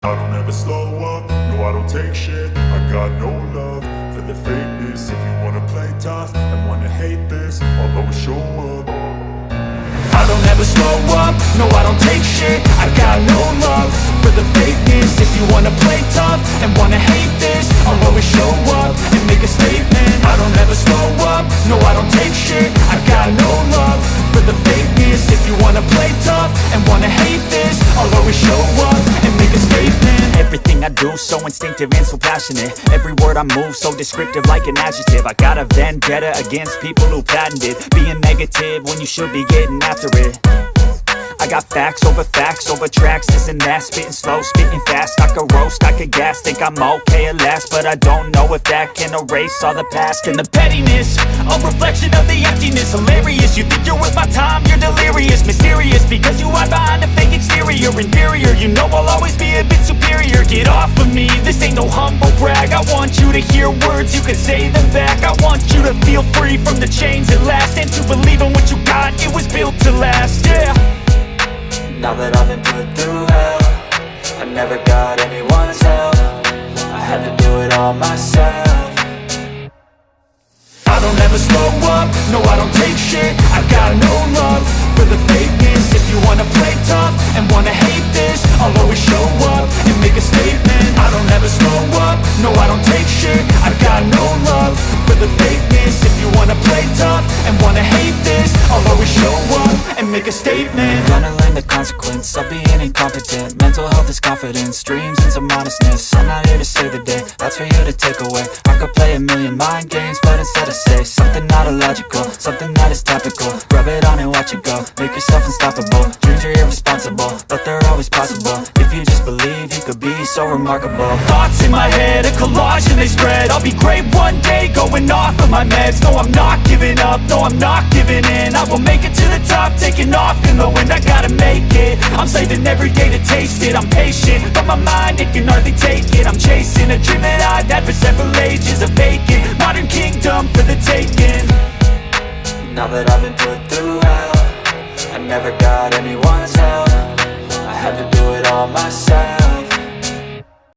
I don't ever slow up, no I don't take shit. I got no love for the fakeness. If you wanna play tough and wanna hate this, I'll always show up. I don't ever slow up, no I don't take shit. I got no love for the fakeness. If you wanna play tough and wanna hate this, I'll always show up and make a statement. I don't ever slow up, no I don't take shit. I got no love for the fakeness. If you wanna play tough and wanna hate this, I'll always show up and make a statement. Everything I do so instinctive and so passionate. Every word I move so descriptive like an adjective. I got a vendetta against people who patented being negative when you should be getting after it. I got facts over tracks, this and that. Spitting slow, spitting fast, I could roast, I could gas. Think I'm okay at last, but I don't know if that can erase all the past. And the pettiness, a reflection of the emptiness. Hilarious, you think you're worth my time, you're delirious. Mysterious, because you hide behind a fake exterior. Inferior, you know I'll always be a bit superior. Get off of me, this ain't no humble brag. I want you to hear words, you can say them back. I want you to feel free from the chains at last, and to believe in what you got, it was built to last, yeah. Now that I've been put through hell, I never got anyone's help. I had to do it all myself. I don't ever slow up, no I don't take shit. I got no love for the fakeness. If you wanna play tough and wanna hate this, I'll always show up and make a statement. I don't ever slow up, no I don't take shit. I got no love for the fakeness. If you wanna play tough and wanna hate this, I'll always show up and make a statement. Gonna learn the consequence of being incompetent. Mental health is confidence, dreams and some honestness. I'm not here to save the day, that's for you to take away. I could play a million mind games, but instead I say something not illogical, something that is topical. Rub it on and watch it go, make yourself unstoppable. Dreams are irresponsible, but they're always possible. If you just believe, you could be so remarkable. Thoughts in my head, a collage and they spread. I'll be great one day, going off of my meds. No, I'm not giving up, no, I'm not giving in. I will make it to the top, taking off in the wind. I gotta make it, I'm saving every day to taste it. I'm patient, but my mind, it can hardly take it. I'm chasing a dream that I've had for several ages. A vacant, modern kingdom for the taking. Now that I've been put through hell, I never got anyone's help. I had to do it all myself.